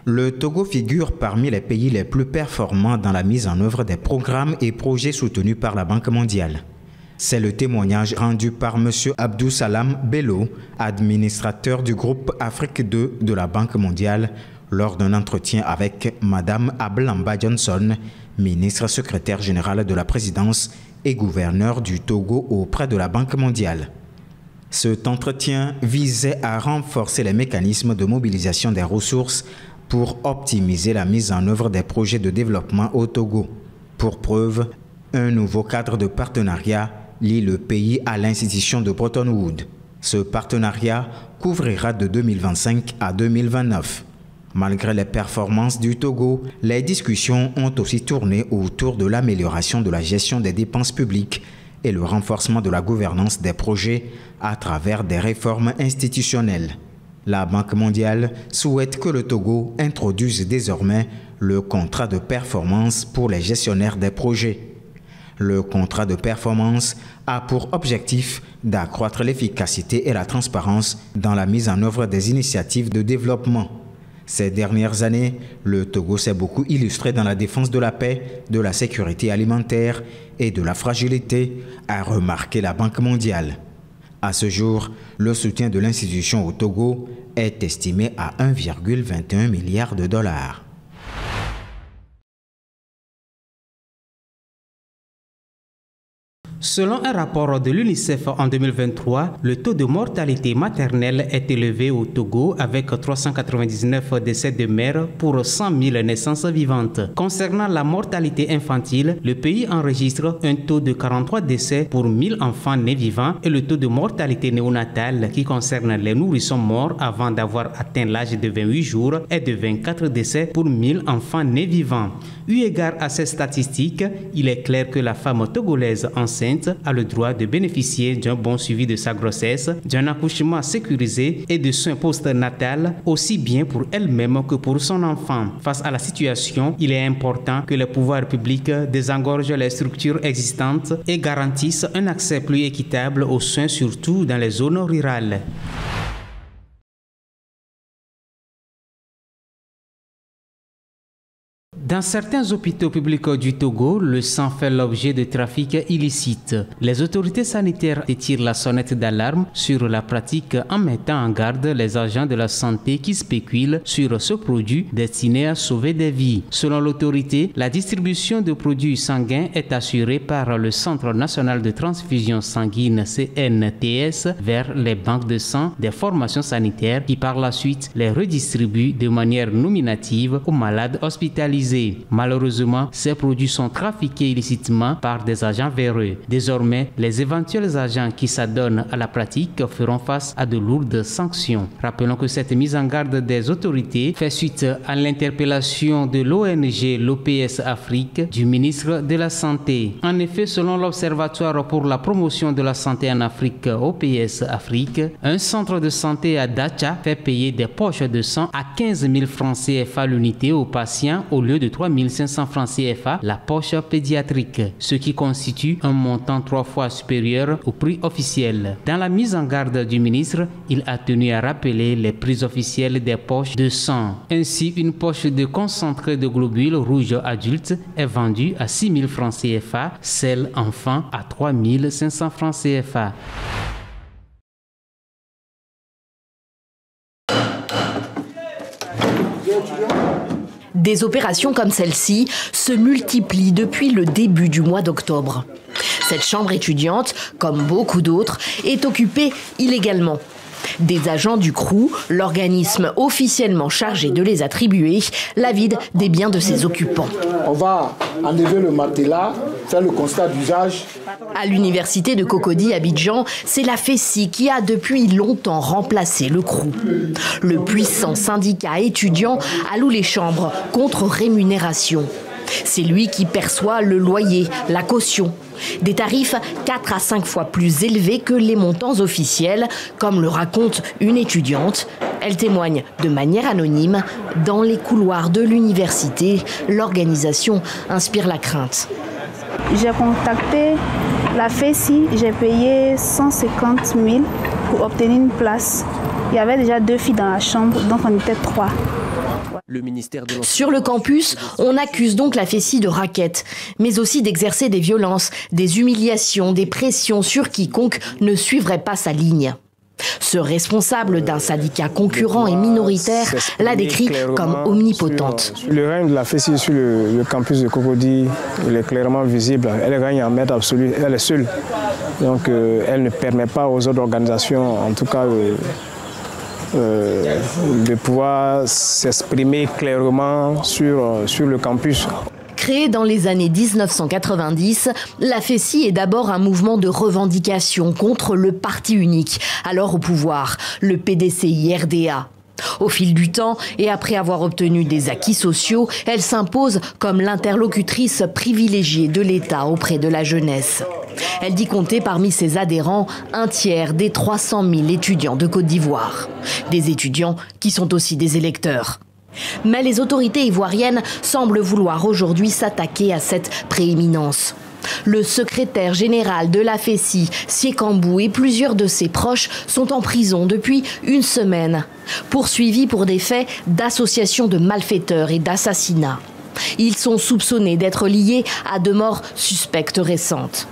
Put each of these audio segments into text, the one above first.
Le Togo figure parmi les pays les plus performants dans la mise en œuvre des programmes et projets soutenus par la Banque mondiale. C'est le témoignage rendu par M. Abdou Salam Bello, administrateur du groupe Afrique 2 de la Banque mondiale, lors d'un entretien avec Mme Ablamba Johnson, ministre secrétaire générale de la présidence et gouverneur du Togo auprès de la Banque mondiale. Cet entretien visait à renforcer les mécanismes de mobilisation des ressources pour optimiser la mise en œuvre des projets de développement au Togo. Pour preuve, un nouveau cadre de partenariat lie le pays à l'institution de Bretton Woods. Ce partenariat couvrira de 2025 à 2029. Malgré les performances du Togo, les discussions ont aussi tourné autour de l'amélioration de la gestion des dépenses publiques et le renforcement de la gouvernance des projets à travers des réformes institutionnelles. La Banque mondiale souhaite que le Togo introduise désormais le contrat de performance pour les gestionnaires des projets. Le contrat de performance a pour objectif d'accroître l'efficacité et la transparence dans la mise en œuvre des initiatives de développement. Ces dernières années, le Togo s'est beaucoup illustré dans la défense de la paix, de la sécurité alimentaire et de la fragilité, a remarqué la Banque mondiale. À ce jour, le soutien de l'institution au Togo est estimé à 1,21 milliard de dollars. Selon un rapport de l'UNICEF en 2023, le taux de mortalité maternelle est élevé au Togo avec 399 décès de mères pour 100 000 naissances vivantes. Concernant la mortalité infantile, le pays enregistre un taux de 43 décès pour 1000 enfants nés vivants et le taux de mortalité néonatale qui concerne les nourrissons morts avant d'avoir atteint l'âge de 28 jours est de 24 décès pour 1000 enfants nés vivants. Eu égard à ces statistiques, il est clair que la femme togolaise enceinte a le droit de bénéficier d'un bon suivi de sa grossesse, d'un accouchement sécurisé et de soins post-natal, aussi bien pour elle-même que pour son enfant. Face à la situation, il est important que les pouvoirs publics désengorgent les structures existantes et garantissent un accès plus équitable aux soins, surtout dans les zones rurales. Dans certains hôpitaux publics du Togo, le sang fait l'objet de trafics illicites. Les autorités sanitaires tirent la sonnette d'alarme sur la pratique en mettant en garde les agents de la santé qui spéculent sur ce produit destiné à sauver des vies. Selon l'autorité, la distribution de produits sanguins est assurée par le Centre national de transfusion sanguine CNTS vers les banques de sang des formations sanitaires qui par la suite les redistribuent de manière nominative aux malades hospitalisés. Malheureusement, ces produits sont trafiqués illicitement par des agents véreux. Désormais, les éventuels agents qui s'adonnent à la pratique feront face à de lourdes sanctions. Rappelons que cette mise en garde des autorités fait suite à l'interpellation de l'ONG l'OPS Afrique du ministre de la Santé. En effet, selon l'Observatoire pour la promotion de la santé en Afrique OPS Afrique, un centre de santé à Dacha fait payer des poches de sang à 15 000 francs CFA l'unité aux patients au lieu de 3 500 francs CFA la poche pédiatrique, ce qui constitue un montant 3 fois supérieur au prix officiel. Dans la mise en garde du ministre, il a tenu à rappeler les prix officiels des poches de sang. Ainsi, une poche de concentré de globules rouges adultes est vendue à 6 000 francs CFA, celle enfant à 3 500 francs CFA. Des opérations comme celle-ci se multiplient depuis le début du mois d'octobre. Cette chambre étudiante, comme beaucoup d'autres, est occupée illégalement. Des agents du CROU, l'organisme officiellement chargé de les attribuer, la vide des biens de ses occupants. On va enlever le matelas, faire le constat d'usage. À l'université de Cocody, Abidjan, c'est la FESI qui a depuis longtemps remplacé le CROU. Le puissant syndicat étudiant alloue les chambres contre rémunération. C'est lui qui perçoit le loyer, la caution. Des tarifs 4 à 5 fois plus élevés que les montants officiels, comme le raconte une étudiante. Elle témoigne de manière anonyme. Dans les couloirs de l'université, l'organisation inspire la crainte. J'ai contacté la FESI, j'ai payé 150 000 pour obtenir une place. Il y avait déjà 2 filles dans la chambre, donc on était 3. Sur le campus, on accuse donc la FESI de racket, mais aussi d'exercer des violences, des humiliations, des pressions sur quiconque ne suivrait pas sa ligne. Ce responsable d'un syndicat concurrent et minoritaire l'a décrit comme omnipotente. Le règne de la FESI sur le campus de Cocody, il est clairement visible. Elle règne en maître absolu, elle est seule. Donc elle ne permet pas aux autres organisations, en tout cas, de pouvoir s'exprimer clairement sur le campus. Créée dans les années 1990, la FESI est d'abord un mouvement de revendication contre le parti unique, alors au pouvoir, le PDCI-RDA. Au fil du temps, et après avoir obtenu des acquis sociaux, elle s'impose comme l'interlocutrice privilégiée de l'État auprès de la jeunesse. Elle dit compter parmi ses adhérents un tiers des 300 000 étudiants de Côte d'Ivoire. Des étudiants qui sont aussi des électeurs. Mais les autorités ivoiriennes semblent vouloir aujourd'hui s'attaquer à cette prééminence. Le secrétaire général de la FESI, Siekambou, et plusieurs de ses proches sont en prison depuis une semaine, poursuivis pour des faits d'association de malfaiteurs et d'assassinat. Ils sont soupçonnés d'être liés à de morts suspectes récentes.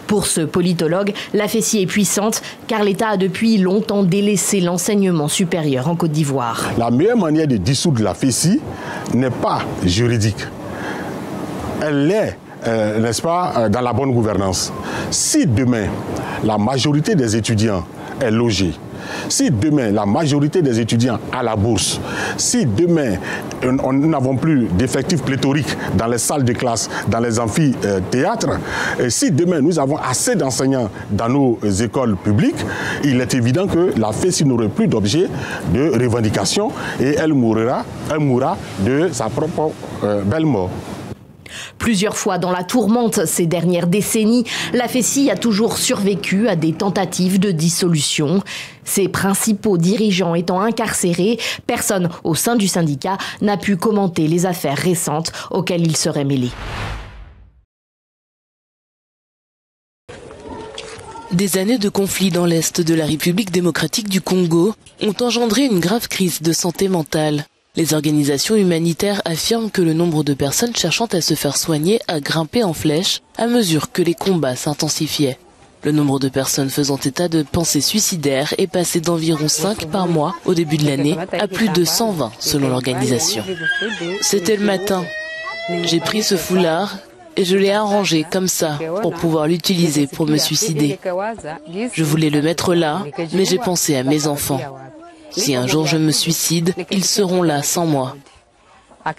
Pour ce politologue, la FESI est puissante car l'État a depuis longtemps délaissé l'enseignement supérieur en Côte d'Ivoire. La meilleure manière de dissoudre la FESI n'est pas juridique. Elle est, n'est-ce pas, dans la bonne gouvernance. Si demain, la majorité des étudiants est logée, si demain la majorité des étudiants a la bourse, si demain nous n'avons plus d'effectifs pléthoriques dans les salles de classe, dans les amphithéâtres, et si demain nous avons assez d'enseignants dans nos écoles publiques, il est évident que la FESI n'aurait plus d'objet de revendication et elle mourra de sa propre belle mort. Plusieurs fois dans la tourmente ces dernières décennies, la FESI a toujours survécu à des tentatives de dissolution. Ses principaux dirigeants étant incarcérés, personne au sein du syndicat n'a pu commenter les affaires récentes auxquelles il serait mêlé. Des années de conflits dans l'est de la République démocratique du Congo ont engendré une grave crise de santé mentale. Les organisations humanitaires affirment que le nombre de personnes cherchant à se faire soigner a grimpé en flèche à mesure que les combats s'intensifiaient. Le nombre de personnes faisant état de pensées suicidaires est passé d'environ 5 par mois au début de l'année à plus de 120 selon l'organisation. C'était le matin. J'ai pris ce foulard et je l'ai arrangé comme ça pour pouvoir l'utiliser pour me suicider. Je voulais le mettre là, mais j'ai pensé à mes enfants. Si un jour je me suicide, ils seront là sans moi.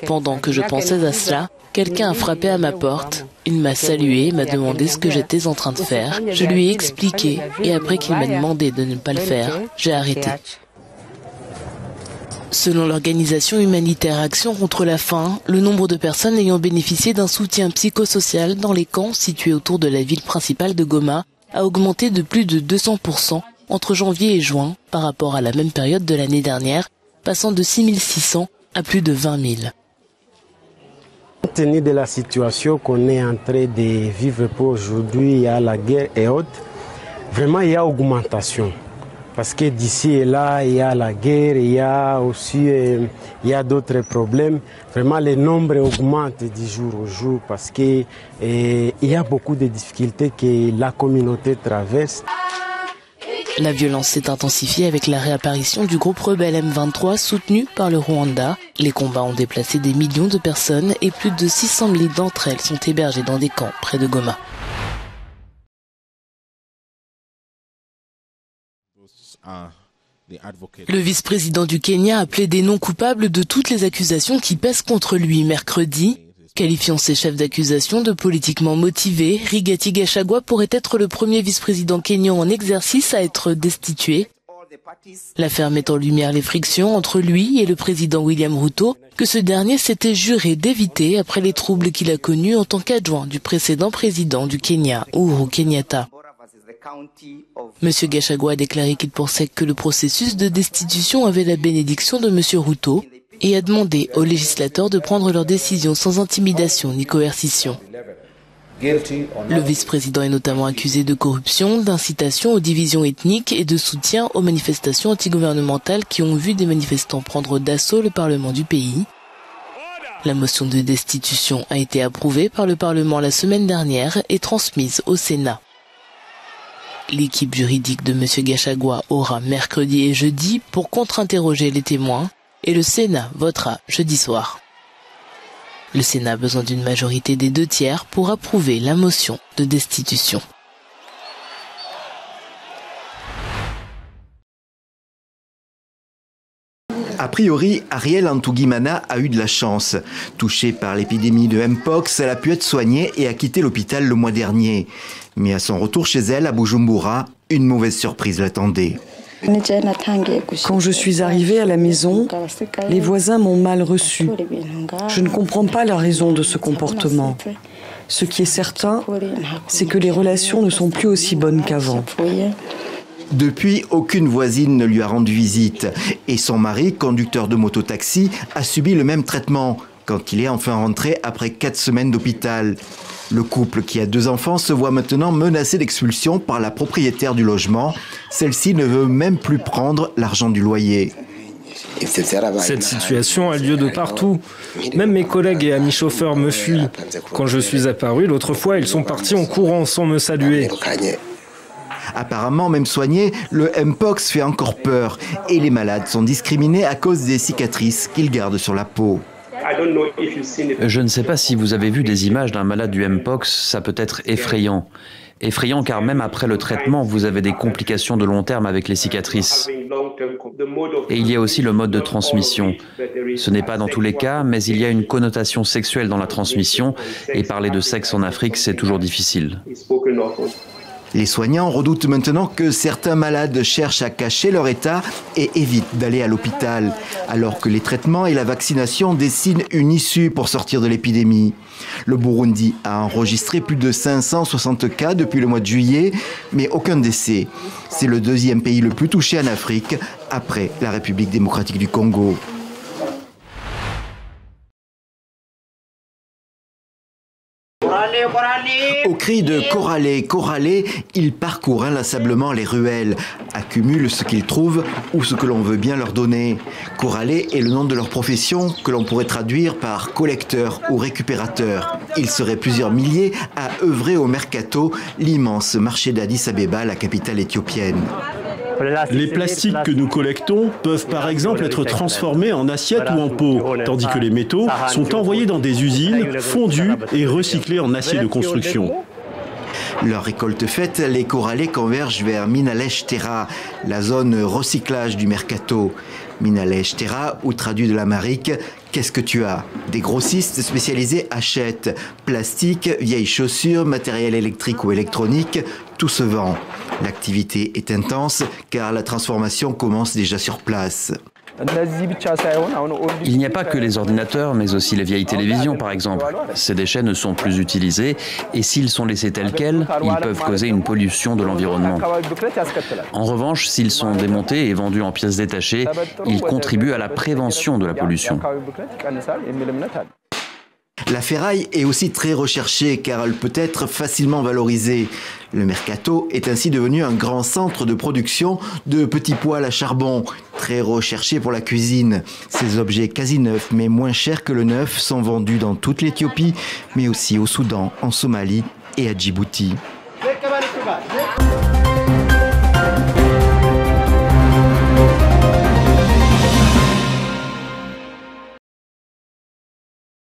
Pendant que je pensais à cela, quelqu'un a frappé à ma porte. Il m'a salué, m'a demandé ce que j'étais en train de faire. Je lui ai expliqué et après qu'il m'a demandé de ne pas le faire, j'ai arrêté. Selon l'organisation humanitaire Action contre la faim, le nombre de personnes ayant bénéficié d'un soutien psychosocial dans les camps situés autour de la ville principale de Goma a augmenté de plus de 200% entre janvier et juin par rapport à la même période de l'année dernière, passant de 6 600 à plus de 20 000. Compte tenu de la situation qu'on est en train de vivre pour aujourd'hui, il y a la guerre et autres, vraiment il y a augmentation. Parce que d'ici et là, il y a la guerre, il y a aussi d'autres problèmes. Vraiment, le nombre augmente du jour au jour parce qu'il y a beaucoup de difficultés que la communauté traverse. La violence s'est intensifiée avec la réapparition du groupe rebelle M23 soutenu par le Rwanda. Les combats ont déplacé des millions de personnes et plus de 600 000 d'entre elles sont hébergées dans des camps près de Goma. Le vice-président du Kenya a plaidé non coupable de toutes les accusations qui pèsent contre lui mercredi. Qualifiant ses chefs d'accusation de politiquement motivés, Rigathi Gachagua pourrait être le premier vice-président kényan en exercice à être destitué. L'affaire met en lumière les frictions entre lui et le président William Ruto, que ce dernier s'était juré d'éviter après les troubles qu'il a connus en tant qu'adjoint du précédent président du Kenya, Uhuru Kenyatta. Monsieur Gachagua a déclaré qu'il pensait que le processus de destitution avait la bénédiction de Monsieur Ruto et a demandé aux législateurs de prendre leurs décisions sans intimidation ni coercition. Le vice-président est notamment accusé de corruption, d'incitation aux divisions ethniques et de soutien aux manifestations antigouvernementales qui ont vu des manifestants prendre d'assaut le Parlement du pays. La motion de destitution a été approuvée par le Parlement la semaine dernière et transmise au Sénat. L'équipe juridique de M. Gachagua aura mercredi et jeudi pour contre-interroger les témoins et le Sénat votera jeudi soir. Le Sénat a besoin d'une majorité des 2/3 pour approuver la motion de destitution. A priori, Ariel Antougimana a eu de la chance. Touchée par l'épidémie de Mpox, elle a pu être soignée et a quitté l'hôpital le mois dernier. Mais à son retour chez elle, à Bujumbura, une mauvaise surprise l'attendait. Quand je suis arrivée à la maison, les voisins m'ont mal reçue. Je ne comprends pas la raison de ce comportement. Ce qui est certain, c'est que les relations ne sont plus aussi bonnes qu'avant. Depuis, aucune voisine ne lui a rendu visite. Et son mari, conducteur de mototaxi, a subi le même traitement quand il est enfin rentré après 4 semaines d'hôpital. Le couple qui a 2 enfants se voit maintenant menacé d'expulsion par la propriétaire du logement. Celle-ci ne veut même plus prendre l'argent du loyer. Cette situation a lieu de partout. Même mes collègues et amis chauffeurs me fuient. Quand je suis apparu l'autre fois, ils sont partis en courant sans me saluer. Apparemment, même soigné, le Mpox fait encore peur et les malades sont discriminés à cause des cicatrices qu'ils gardent sur la peau. Je ne sais pas si vous avez vu des images d'un malade du Mpox, ça peut être effrayant. Effrayant car même après le traitement, vous avez des complications de long terme avec les cicatrices. Et il y a aussi le mode de transmission. Ce n'est pas dans tous les cas, mais il y a une connotation sexuelle dans la transmission et parler de sexe en Afrique, c'est toujours difficile. Les soignants redoutent maintenant que certains malades cherchent à cacher leur état et évitent d'aller à l'hôpital, alors que les traitements et la vaccination dessinent une issue pour sortir de l'épidémie. Le Burundi a enregistré plus de 560 cas depuis le mois de juillet, mais aucun décès. C'est le 2e pays le plus touché en Afrique, après la République démocratique du Congo. Au cri de « Corralé, Corralé », il parcourt inlassablement les ruelles, accumule ce qu'ils trouvent ou ce que l'on veut bien leur donner. Corralé est le nom de leur profession que l'on pourrait traduire par collecteur ou récupérateur. Ils seraient plusieurs milliers à œuvrer au mercato, l'immense marché d'Addis Abeba, la capitale éthiopienne. Les plastiques que nous collectons peuvent par exemple être transformés en assiette ou en pot, tandis que les métaux sont envoyés dans des usines, fondus et recyclés en acier de construction. Leur récolte faite, les corralés convergent vers Minalèche Terra, la zone recyclage du mercato. Minalèche Terra, ou traduit de l'amharique, qu'est-ce que tu as? Des grossistes spécialisés achètent plastique, vieilles chaussures, matériel électrique ou électronique, tout se vend. L'activité est intense car la transformation commence déjà sur place. Il n'y a pas que les ordinateurs, mais aussi les vieilles télévisions, par exemple. Ces déchets ne sont plus utilisés et s'ils sont laissés tels quels, ils peuvent causer une pollution de l'environnement. En revanche, s'ils sont démontés et vendus en pièces détachées, ils contribuent à la prévention de la pollution. La ferraille est aussi très recherchée car elle peut être facilement valorisée. Le mercato est ainsi devenu un grand centre de production de petits poêles à charbon, très recherché pour la cuisine. Ces objets quasi neufs mais moins chers que le neuf sont vendus dans toute l'Éthiopie, mais aussi au Soudan, en Somalie et à Djibouti.